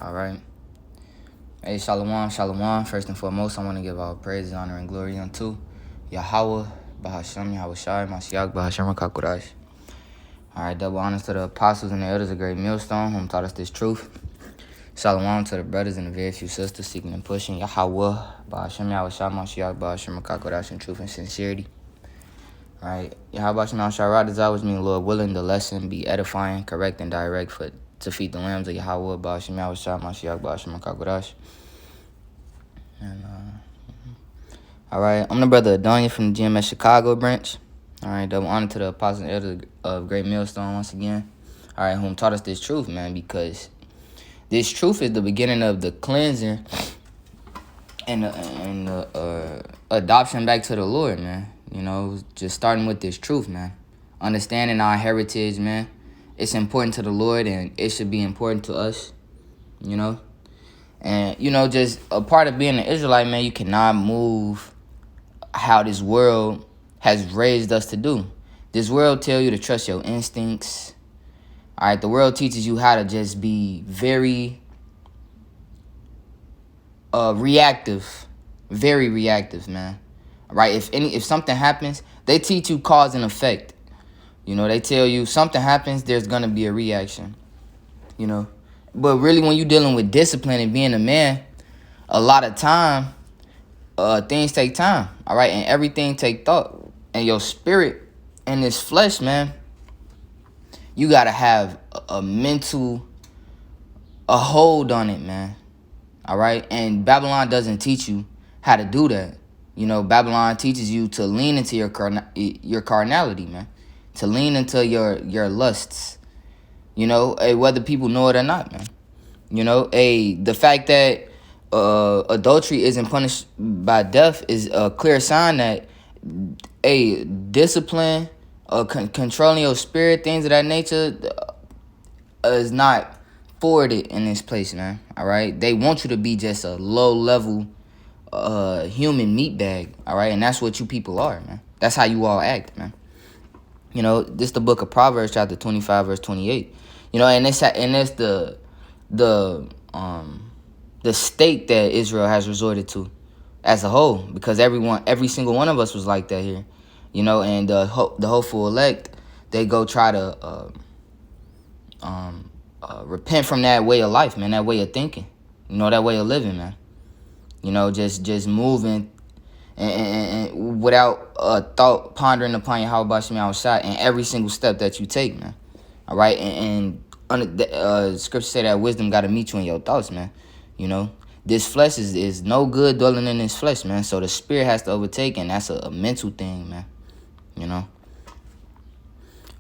All right. Hey, Shalom, Shalom. First and foremost, I want to give all praise, honor, and glory unto Yahweh, Bahashem, Yahweh Shai, Mashiach, Bahashem, Kakodash. All right, double honors to the apostles and the elders of Great Millstone, whom taught us this truth. Shalom to the brothers and the very few sisters seeking and pushing Yahweh, Bahashem, Yahweh Shai, Mashiach, Bahashem, Kakodash, in truth and sincerity. All right, Yahweh Shai, Shai, desire which means, Lord willing, the lesson be edifying, correct, and direct to feed the lambs of Yahweh, Bahashem, Yahweh Shai, Mashiach, Bahashem, Kakodash. And, all right, I'm the brother Adonia from the GMS Chicago branch. All right, double honor to the apostles and elders of Great Millstone once again. All right, whom taught us this truth, man, because this truth is the beginning of the cleansing and the adoption back to the Lord, man. You know, just starting with this truth, man. Understanding our heritage, man. It's important to the Lord, and it should be important to us, you know. And, you know, just a part of being an Israelite, man, you cannot move how this world has raised us to do. This world tell you to trust your instincts. All right, the world teaches you how to just be very reactive, very reactive, man. All right, if something happens, they teach you cause and effect. You know, they tell you something happens, there's gonna be a reaction. You know, but really, when you're dealing with discipline and being a man, a lot of time, things take time. All right, and everything take thought, and your spirit and this flesh, man. You gotta have a mental, a hold on it, man. All right, and Babylon doesn't teach you how to do that. You know, Babylon teaches you to lean into your carnality, man, to lean into your lusts. You know, whether people know it or not, man. You know, the fact that adultery isn't punished by death is a clear sign that discipline, controlling your spirit, things of that nature, is not forwarded in this place, man. All right, they want you to be just a low level human meat bag. All right, and that's what you people are, man. That's how you all act, man. You know, this the book of Proverbs, chapter 25, verse 28. You know, and it's the state that Israel has resorted to as a whole, because every single one of us was like that here. You know, and the hopeful elect, they go try to repent from that way of life, man, that way of thinking, you know, that way of living, man. You know, just moving and without thought, pondering upon your Yahweh Shem outside in every single step that you take, man. All right, and scripture say that wisdom got to meet you in your thoughts, man. You know, this flesh is no good dwelling in this flesh, man. So the spirit has to overtake, and that's a mental thing, man. You know.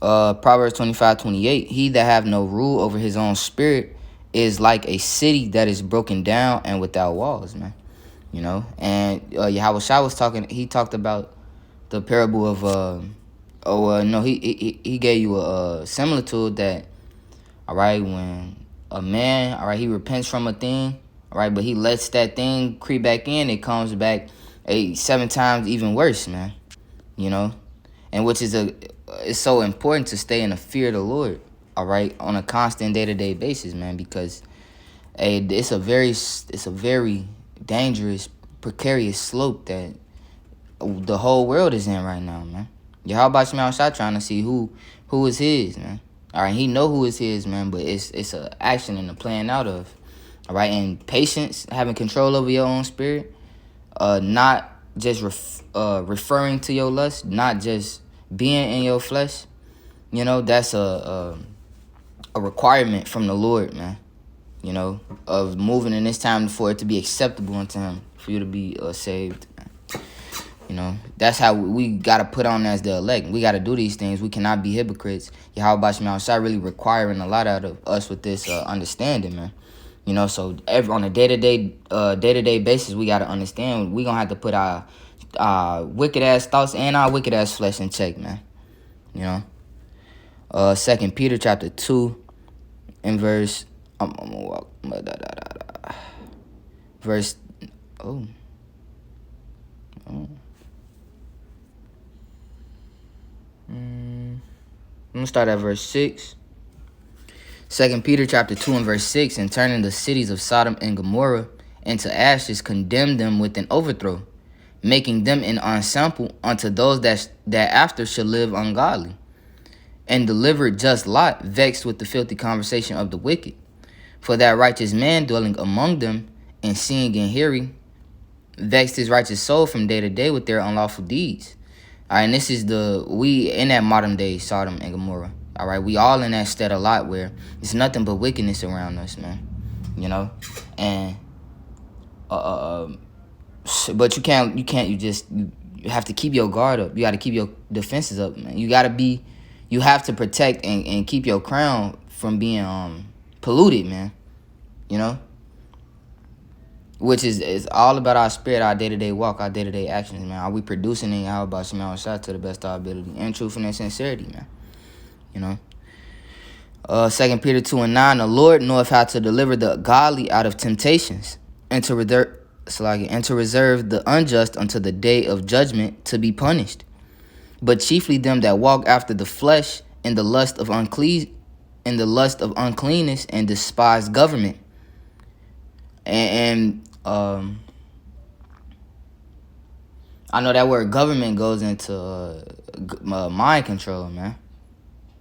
Proverbs 25:28. He that have no rule over his own spirit is like a city that is broken down and without walls, man. You know, and Yahweh Shai was talking. He talked about the parable of he gave you a similitude that, all right, when a man, all right, he repents from a thing, all right, but he lets that thing creep back in, it comes back 7 times even worse, man. You know, and which is it's so important to stay in the fear of the Lord, all right, on a constant day-to-day basis, man, because it's a very dangerous, precarious slope that the whole world is in right now, man. Yahweh Shema Shai trying to see who is his, man. All right, he know who is his, man, but it's a action and a plan out of, all right, and patience, having control over your own spirit, not just referring to your lust, not just being in your flesh. You know, that's a requirement from the Lord, man. You know, of moving in this time for it to be acceptable unto him, for you to be saved. You know, that's how we got to put on as the elect. We got to do these things. We cannot be hypocrites. Yahweh Shema Shai really requiring a lot out of us with this understanding, man. You know, so on a day-to-day basis, we got to understand we going to have to put our wicked-ass thoughts and our wicked-ass flesh in check, man. You know, 2 Peter chapter 2 and verse... I'm gonna walk. Verse. I'm gonna start at verse 6. Second Peter chapter 2 and verse 6, and turning the cities of Sodom and Gomorrah into ashes, condemned them with an overthrow, making them an ensample unto those that after shall live ungodly, and delivered just Lot, vexed with the filthy conversation of the wicked. For that righteous man dwelling among them, and seeing and hearing, vexed his righteous soul from day to day with their unlawful deeds. All right, and this is we in that modern day Sodom and Gomorrah. All right, we all in that state a lot where it's nothing but wickedness around us, man. You know, and but you have to keep your guard up. You got to keep your defenses up, man. You have to protect and keep your crown from being polluted, man. You know, which is all about our spirit, our day-to-day walk, our day-to-day actions, man. Are we producing in Yahweh Shema Shah to the best of our ability and truthfulness and sincerity, man? You know, 2 Peter 2 and 9, the Lord knoweth how to deliver the godly out of temptations, and to reserve the unjust unto the day of judgment to be punished. But chiefly them that walk after the flesh in the lust of uncleanness and despise government. And I know that word government goes into mind control, man.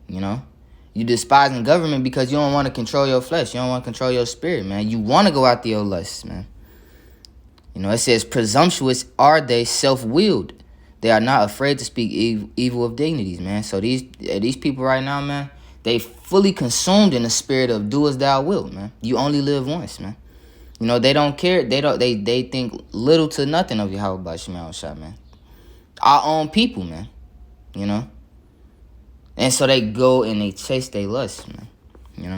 You know, you despising government because you don't want to control your flesh. You don't want to control your spirit, man. You want to go after your lusts, man. You know, it says, presumptuous are they, self-willed. They are not afraid to speak evil of dignities, man. So these people right now, man, they fully consumed in the spirit of do as thou wilt, man. You only live once, man. You know, they don't care. They think little to nothing of Yahweh Shema Shah, man. Our own people, man. You know. And so they go and they chase their lust, man. You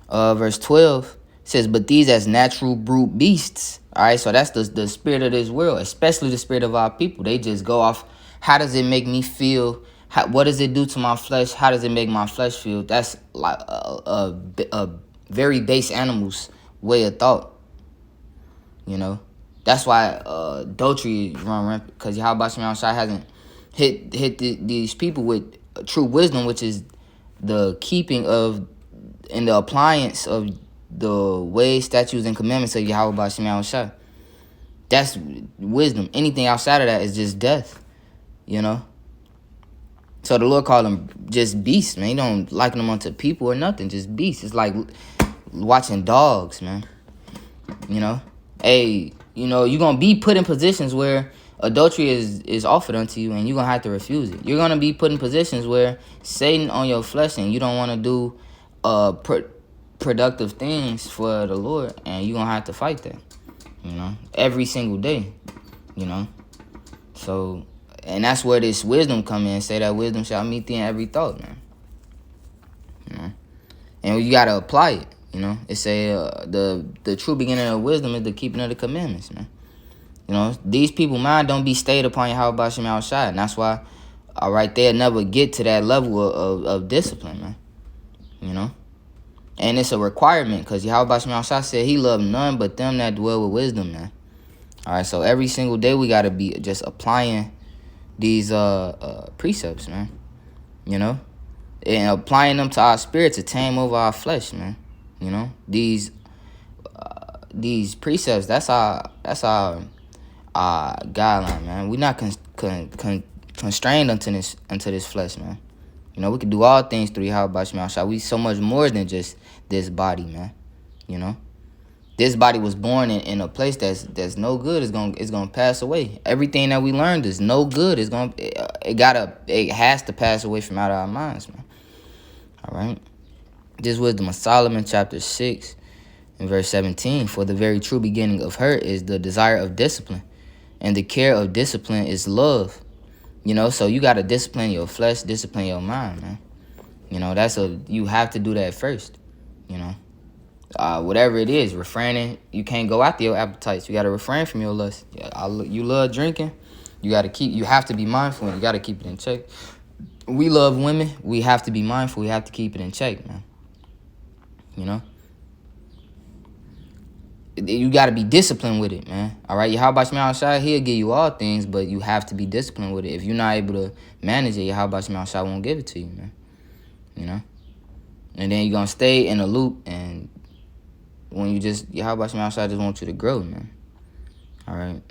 know. Verse 12 says, but these as natural brute beasts. All right, so that's the spirit of this world, especially the spirit of our people. They just go off, how does it make me feel? What does it do to my flesh? How does it make my flesh feel? That's like a very base animal's way of thought. You know, that's why adultery run rampant, because Yahweh Shema Shah hasn't hit these people with true wisdom, which is the keeping of and the appliance of the ways, statutes, and commandments of Yahweh Shema Shah. That's wisdom. Anything outside of that is just death. You know. So the Lord called them just beasts, man. He don't liken them unto people or nothing, just beasts. It's like watching dogs, man. You know. Hey, you know, you're going to be put in positions where adultery is offered unto you, and you're going to have to refuse it. You're going to be put in positions where Satan on your flesh, and you don't want to do productive things for the Lord, and you're going to have to fight that, you know, every single day, you know. So, and that's where this wisdom come in. Say that wisdom shall meet thee in every thought, man. You know, and you got to apply it. You know, it say the true beginning of wisdom is the keeping of the commandments, man. You know, these people mind don't be stayed upon Yahweh Shema Shah, and that's why, right there, never get to that level of discipline, man. You know, and it's a requirement because Yahweh Shema Shah said he loved none but them that dwell with wisdom, man. All right, so every single day we gotta be just applying these precepts, man. You know, and applying them to our spirit to tame over our flesh, man. You know, these precepts, that's our guideline, man. We're not constrained unto this flesh, man. You know, we can do all things through Yahweh Shema Shah. We so much more than just this body, man. You know, this body was born in a place that's no good. It's gonna pass away. Everything that we learned is no good. It has to pass away from out of our minds, man. All right. This wisdom of Solomon, chapter 6, and verse 17. For the very true beginning of her is the desire of discipline, and the care of discipline is love. You know, so you got to discipline your flesh, discipline your mind, man. You know, you have to do that first, you know. Whatever it is, refraining. You can't go after your appetites. You got to refrain from your lust. You love drinking. You have to be mindful, and you got to keep it in check. We love women. We have to be mindful. We have to keep it in check, man. You know, you got to be disciplined with it, man. All right, Yahweh Shema Shah, he'll give you all things, but you have to be disciplined with it. If you're not able to manage it, Yahweh Shema Shah won't give it to you, man. You know, And then you're going to stay in a loop. And when you just, Yahweh Shem Yahushua just want you to grow, man. All right.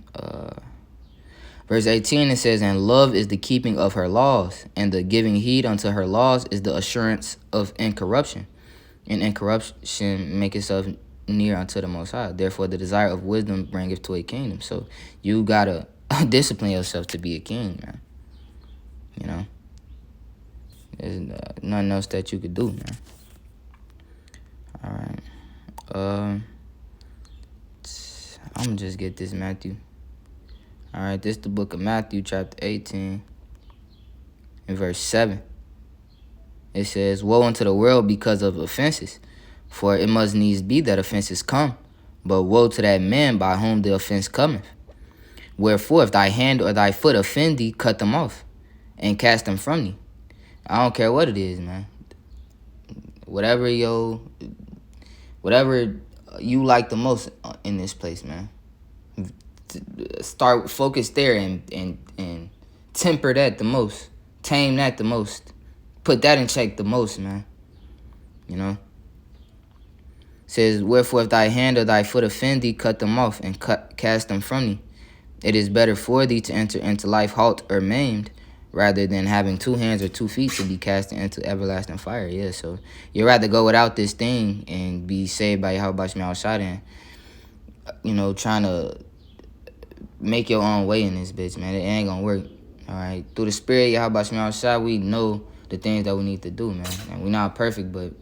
Verse 18, it says, and love is the keeping of her laws, and the giving heed unto her laws is the assurance of incorruption. And incorruption make itself near unto the Most High. Therefore, the desire of wisdom bringeth to a kingdom. So you got to discipline yourself to be a king, man. You know? There's nothing else that you could do, man. All right. I'm going to just get this Matthew. All right, this is the book of Matthew, chapter 18, and verse 7. It says, woe unto the world because of offenses, for it must needs be that offenses come. But woe to that man by whom the offense cometh. Wherefore, if thy hand or thy foot offend thee, cut them off, and cast them from thee. I don't care what it is, man. Whatever you like the most in this place, man. Start focus there and temper that the most. Tame that the most. Put that in check the most, man. You know? It says, wherefore if thy hand or thy foot offend thee, cut them off and cast them from thee. It is better for thee to enter into life halt or maimed, rather than having 2 hands or 2 feet to be cast into everlasting fire. Yeah, so you'd rather go without this thing and be saved by Yahweh Shem Yahushua than, you know, trying to make your own way in this bitch, man. It ain't gonna work. All right, through the Spirit, Yahweh Shem Yahushua, we know the things that we need to do, man. And we're not perfect, but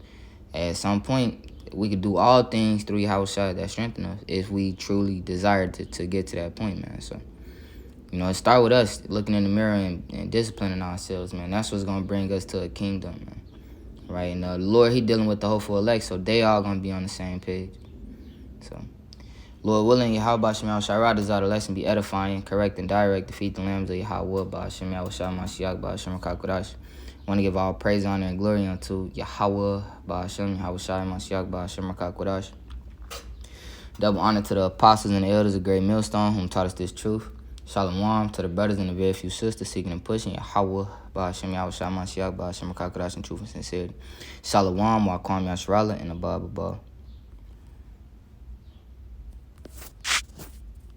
at some point, we could do all things through Yahushua that strengthen us if we truly desire to get to that point, man. So, you know, it start with us looking in the mirror and disciplining ourselves, man. That's what's going to bring us to a kingdom, man. Right? And the Lord, he dealing with the hopeful elect, so they all going to be on the same page. So, Lord willing, Yahweh Shem Yahushua, desire the lesson be edifying, correct, and direct, defeat the lambs of Yahweh, Ba'ashem Yahushua, Mashiach, Ba'ashem Kakodash. I want to give all praise, honor, and glory unto Yahweh, Ba'ashem Yahushua, Mashiach, Ba'ashem Kakodash. Double honor to the apostles and the elders of Great Millstone, whom taught us this truth. Shalom to the brothers and the very few sisters seeking and pushing Yahweh, Ba'ashem Yahushua, Mashiach, Ba'ashem Kakodash in truth and sincerity. Shalom, Wa'akwam Yashrala, and above.